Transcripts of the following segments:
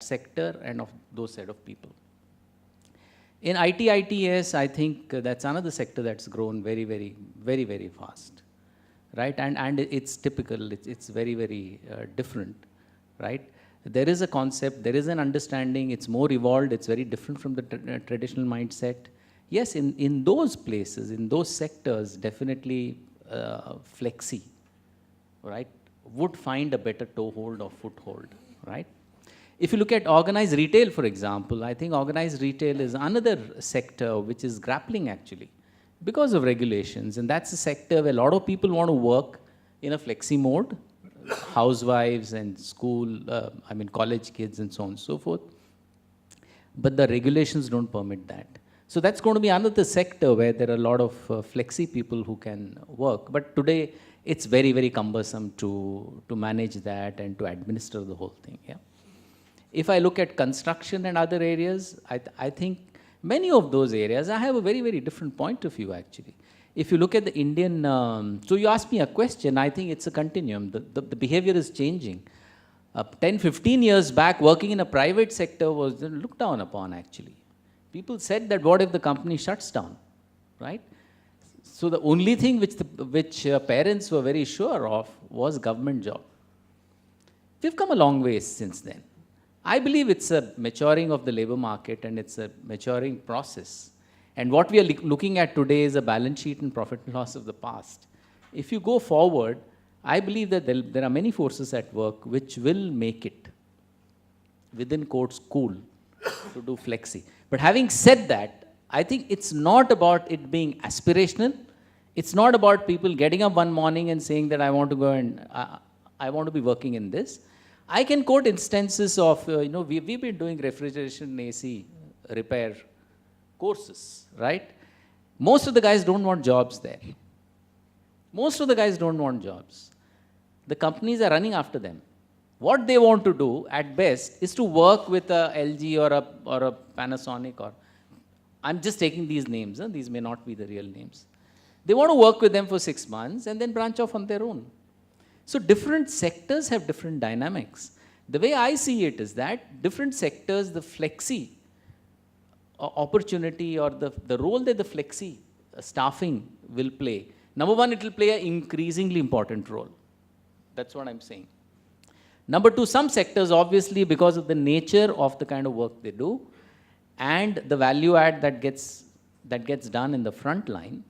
sector and of those set of people. In ITS, I think that's another sector that's grown very fast, right? And it's typical, it's very different, right? There is a concept, there is an understanding, it's more evolved, it's very different from the traditional mindset. Yes, in those places, in those sectors, definitely flexi, right, would find a better toehold or foothold, right? If you look at organized retail, for example, I think organized retail is another sector which is grappling actually because of regulations. And that's a sector where a lot of people want to work in a flexi mode, housewives and college kids and so on and so forth. But the regulations don't permit that. So that's going to be another sector where there are a lot of flexi people who can work. But today, it's very cumbersome to manage that and to administer the whole thing. Yeah. If I look at construction and other areas, I think many of those areas, I have a very different point of view actually. If you look at the Indian, so you asked me a question, I think it's a continuum. The behavior is changing. 10, 15 years back, working in a private sector was looked down upon actually. People said that what if the company shuts down, right? So the only thing which parents were very sure of was government job. We've come a long way since then. I believe it's a maturing of the labor market and it's a maturing process. And what we are looking at today is a balance sheet and profit and loss of the past. If you go forward, I believe that there are many forces at work which will make it, within quotes, cool to do flexi. But having said that, I think it's not about it being aspirational. It's not about people getting up one morning and saying that I want to go and I want to be working in this. I can quote instances of, we've been doing refrigeration AC repair courses, right? Most of the guys don't want jobs there. Most of the guys don't want jobs. The companies are running after them. What they want to do at best is to work with a LG or a Panasonic, or I'm just taking these names, these may not be the real names. They want to work with them for 6 months and then branch off on their own. So different sectors have different dynamics. The way I see it is that different sectors, the flexi opportunity or the role that the flexi staffing will play. Number one, it will play an increasingly important role. That's what I'm saying. Number two, some sectors, obviously, because of the nature of the kind of work they do and the value add that gets done in the front line,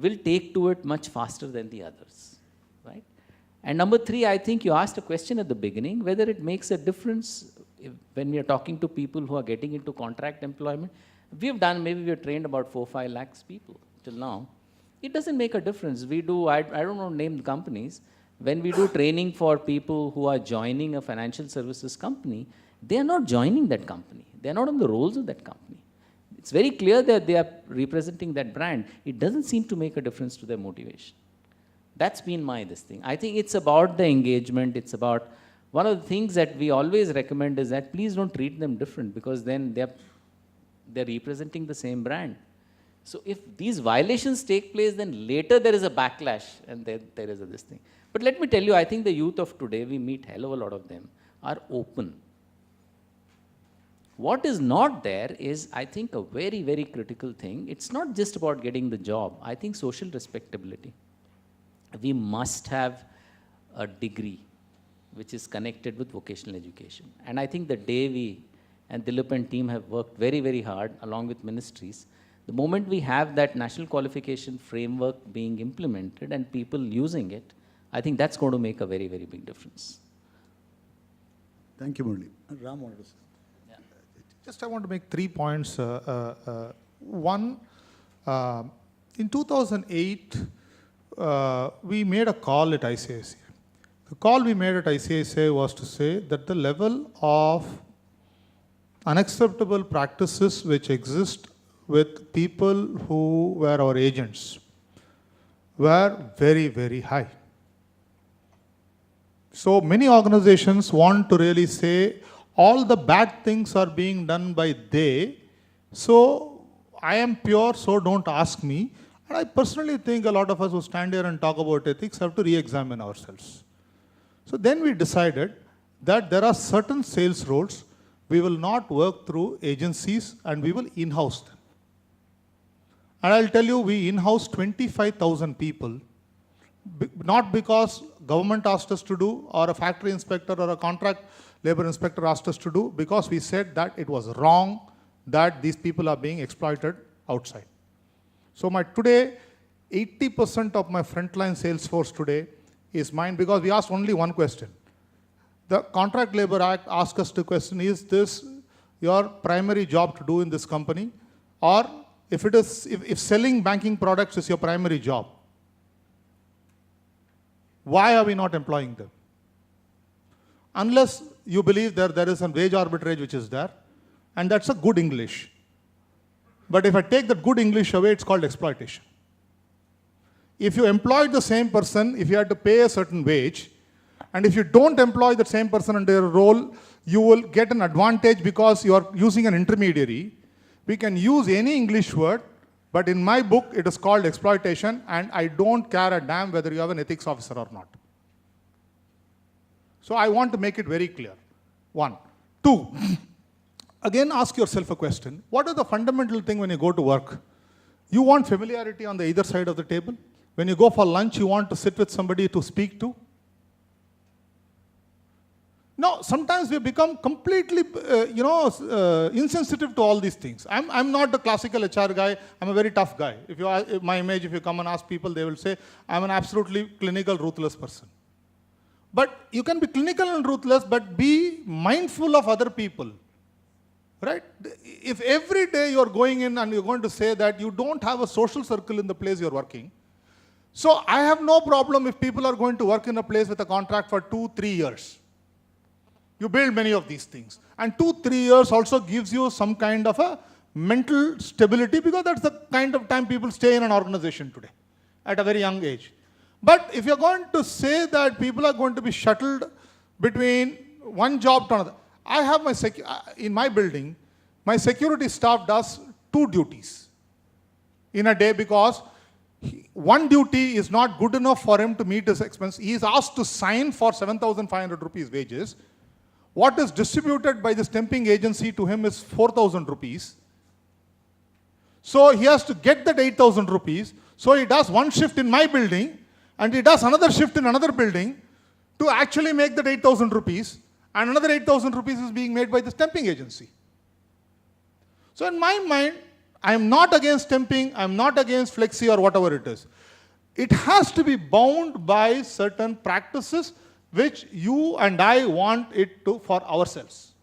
will take to it much faster than the others, right? And number three, I think you asked a question at the beginning, whether it makes a difference when we are talking to people who are getting into contract employment. We've trained about 4-5 lakhs people till now. It doesn't make a difference. We do, I don't want to name the companies. When we do training for people who are joining a financial services company, they are not joining that company. They are not on the rolls of that company. It's very clear that they are representing that brand. It doesn't seem to make a difference to their motivation. That's been this thing. I think it's about the engagement. It's about, one of the things that we always recommend is that please don't treat them different, because then they're representing the same brand. So if these violations take place, then later there is a backlash and there is this thing. But let me tell you, I think the youth of today, we meet hell of a lot of them, are open. What is not there is, I think, a very critical thing. It's not just about getting the job. I think social respectability. We must have a degree which is connected with vocational education. And I think the day we and Dilip and team have worked very hard along with ministries, the moment we have that national qualification framework being implemented and people using it, I think that's going to make a very big difference. Thank you, Murali. Ram wanted to say. Yeah. Just I want to make 3 points. One, in 2008, we made a call at ICICI. The call we made at ICICI was to say that the level of unacceptable practices which exist with people who were our agents were very high. So many organizations want to really say all the bad things are being done by they, so I am pure, so don't ask me. And I personally think a lot of us who stand here and talk about ethics have to re-examine ourselves. So then we decided that there are certain sales roles we will not work through agencies and we will in-house them. And I'll tell you, we in-house 25,000 people, not because government asked us to do, or a factory inspector or a contract labor inspector asked us to do, because we said that it was wrong that these people are being exploited outside. So today, 80% of my frontline sales force today is mine, because we asked only one question. The Contract Labor Act asks us the question, is this your primary job to do in this company? Or if selling banking products is your primary job, why are we not employing them? Unless you believe there is a wage arbitrage which is there, and that's a good English. But if I take that good English away, it's called exploitation. If you employed the same person, if you had to pay a certain wage, and if you don't employ the same person under a role, you will get an advantage because you are using an intermediary. We can use any English word, but in my book, it is called exploitation, and I don't care a damn whether you have an ethics officer or not. So I want to make it very clear. 1. 2, again ask yourself a question. What is the fundamental thing when you go to work? You want familiarity on the either side of the table. When you go for lunch, you want to sit with somebody to speak to. No, sometimes we become completely, insensitive to all these things. I'm not the classical HR guy. I'm a very tough guy. If my image, if you come and ask people, they will say, I'm an absolutely clinical, ruthless person. But you can be clinical and ruthless, but be mindful of other people, right? If every day you're going in and you're going to say that you don't have a social circle in the place you're working, so I have no problem if people are going to work in a place with a contract for 2-3 years. You build many of these things. And 2-3 years also gives you some kind of a mental stability, because that's the kind of time people stay in an organization today at a very young age. But if you're going to say that people are going to be shuttled between one job to another, I have in my building, my security staff does 2 duties in a day, because one duty is not good enough for him to meet his expense. He is asked to sign for 7,500 rupees wages. What is distributed by this temping agency to him is 4,000 rupees. So he has to get that 8,000 rupees. So he does one shift in my building, and he does another shift in another building to actually make that 8,000 rupees. And another 8,000 rupees is being made by this temping agency. So in my mind, I am not against temping, I am not against flexi or whatever it is. It has to be bound by certain practices which you and I want it to for ourselves.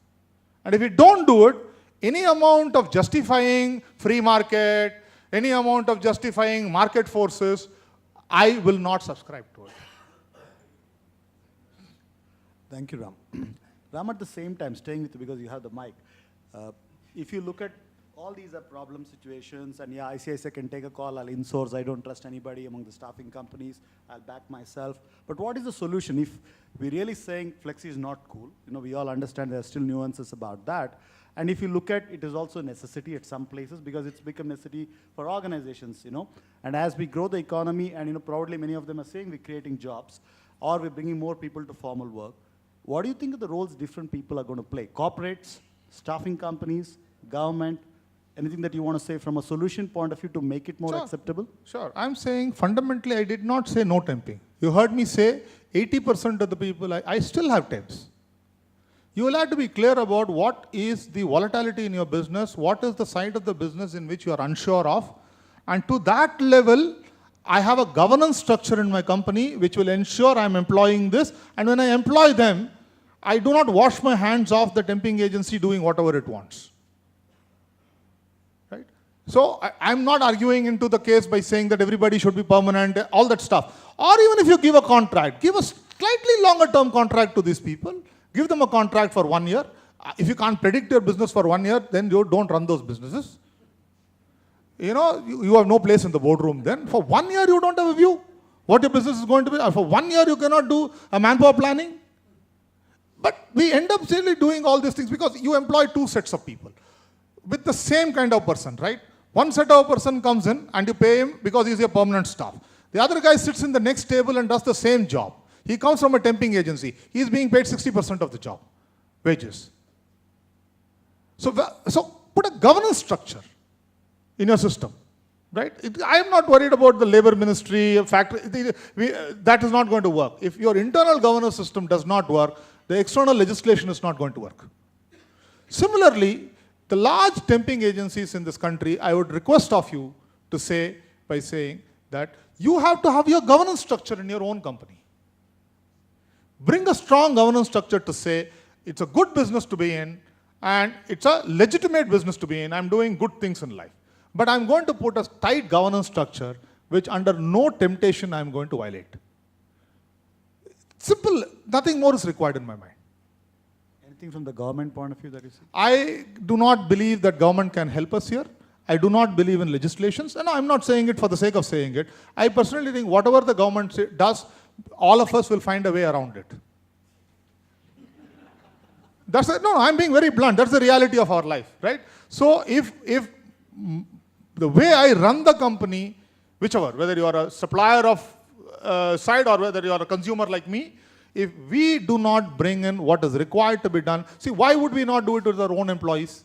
And if we don't do it, any amount of justifying free market, any amount of justifying market forces, I will not subscribe to it. Thank you, Ram. Ram, at the same time, staying with you because you have the mic, if you look at all these are problem situations, and yeah, ICICI can take a call, I'll insource, I don't trust anybody among the staffing companies, I'll back myself. But what is the solution? If we're really saying flexi is not cool, we all understand there are still nuances about that. And if you look at it is also a necessity at some places, because it's become necessity for organizations, And as we grow the economy, and probably many of them are saying we're creating jobs, or we're bringing more people to formal work, what do you think are the roles different people are going to play? Corporates, staffing companies, government? Anything that you want to say from a solution point of view to make it more acceptable? Sure. I'm saying fundamentally I did not say no temping. You heard me say 80% of the people, I still have temps. You will have to be clear about what is the volatility in your business, what is the side of the business in which you are unsure of. And to that level, I have a governance structure in my company which will ensure I'm employing this. And when I employ them, I do not wash my hands off the temping agency doing whatever it wants. Right? So I'm not arguing into the case by saying that everybody should be permanent, all that stuff. Or even if you give a contract, give a slightly longer term contract to these people. Give them a contract for 1 year. If you can't predict your business for 1 year, then you don't run those businesses. You have no place in the boardroom then. For 1 year, you don't have a view what your business is going to be. For 1 year, you cannot do a manpower planning. But we end up really doing all these things because you employ 2 sets of people with the same kind of person, right? One set of person comes in and you pay him because he's a permanent staff. The other guy sits in the next table and does the same job. He comes from a temping agency. He's being paid 60% of the job, wages. So put a governance structure in your system, right? I am not worried about the labor ministry, factory. That is not going to work. If your internal governance system does not work, the external legislation is not going to work. Similarly, the large temping agencies in this country, I would request of you to say, by saying that you have to have your governance structure in your own company. Bring a strong governance structure to say, it's a good business to be in, and it's a legitimate business to be in. I'm doing good things in life. But I'm going to put a tight governance structure, which under no temptation I'm going to violate. Simple, nothing more is required in my mind. Anything from the government point of view that you see? I do not believe that government can help us here. I do not believe in legislations, and I'm not saying it for the sake of saying it. I personally think whatever the government does, all of us will find a way around it. No, I'm being very blunt. That's the reality of our life, right? So if the way I run the company, whichever, whether you are a supplier of side or whether you are a consumer like me, if we do not bring in what is required to be done, see, why would we not do it with our own employees?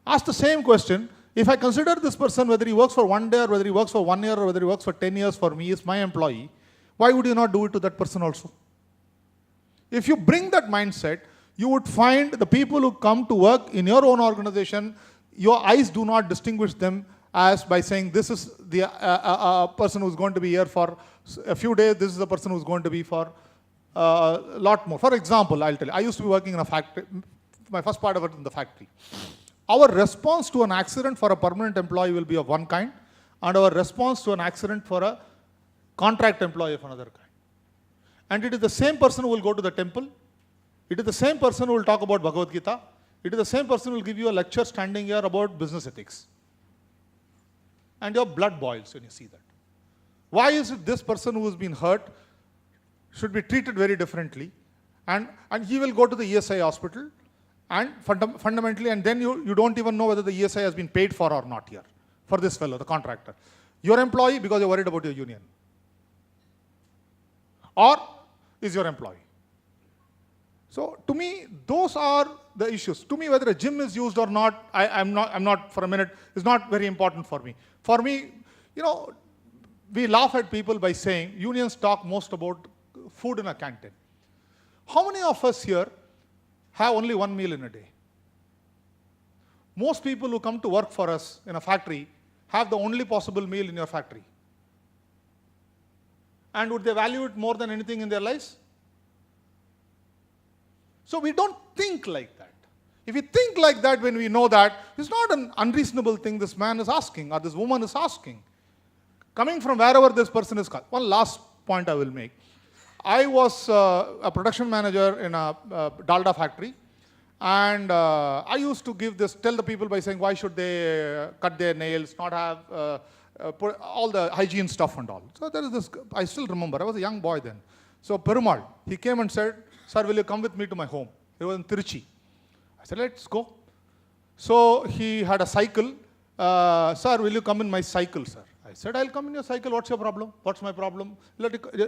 Ask the same question. If I consider this person, whether he works for 1 day or whether he works for 1 year or whether he works for 10 years for me, is my employee, why would you not do it to that person also? If you bring that mindset, you would find the people who come to work in your own organization, your eyes do not distinguish them as by saying this is the person who's going to be here for a few days, this is the person who's going to be for a lot more. For example, I'll tell you, I used to be working in a factory, my first part of it in the factory. Our response to an accident for a permanent employee will be of one kind, and our response to an accident for a contract employee of another kind. And it is the same person who will go to the temple. It is the same person who will talk about Bhagavad Gita. It is the same person who will give you a lecture standing here about business ethics. And your blood boils when you see that. Why is it this person who has been hurt should be treated very differently? And he will go to the ESI hospital and fundamentally, and then you don't even know whether the ESI has been paid for or not here, for this fellow, the contractor. Your employee because you're worried about your union. Or is your employee. So to me, those are the issues. To me, whether a gym is used or not, I'm not for a minute, is not very important for me. For me, we laugh at people by saying unions talk most about food in a canteen. How many of us here have only one meal in a day? Most people who come to work for us in a factory have the only possible meal in your factory. And would they value it more than anything in their lives? So we don't think like that. If we think like that when we know that, it's not an unreasonable thing this man is asking or this woman is asking. Coming from wherever this person is. One last point I will make. I was a production manager in a Dalda factory, and I used to tell the people by saying, why should they cut their nails, not have put all the hygiene stuff and all. So there is this, I still remember, I was a young boy then. So Perumal, he came and said, sir, will you come with me to my home? It was in Tiruchi. I said, let's go. So he had a cycle. Sir, will you come in my cycle, sir? I said, I'll come in your cycle. What's your problem? What's my problem?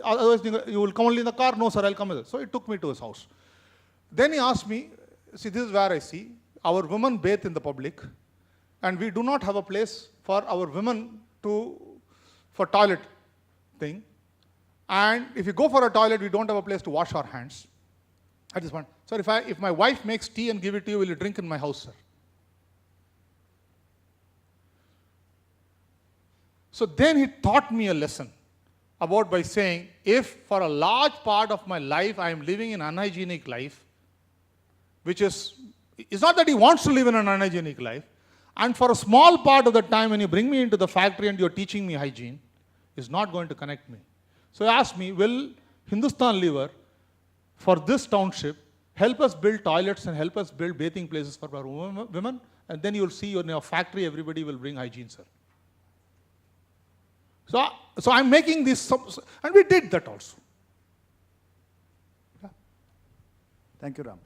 Otherwise, you will come only in the car? No, sir, I'll come with it. So he took me to his house. Then he asked me, see, this is where I see our women bathe in the public, and we do not have a place for our women for toilet thing. And if you go for a toilet, we don't have a place to wash our hands. I just want, sir, if my wife makes tea and give it to you, will you drink in my house, sir? So then he taught me a lesson about by saying, if for a large part of my life I am living an unhygienic life, which it's not that he wants to live in an unhygienic life, and for a small part of the time when you bring me into the factory and you're teaching me hygiene, is not going to connect me. So he asked me, will Hindustan Lever, for this township, help us build toilets and help us build bathing places for our women? And then you'll see in your factory, everybody will bring hygiene, sir. So I'm making this, and we did that also. Thank you, Ram.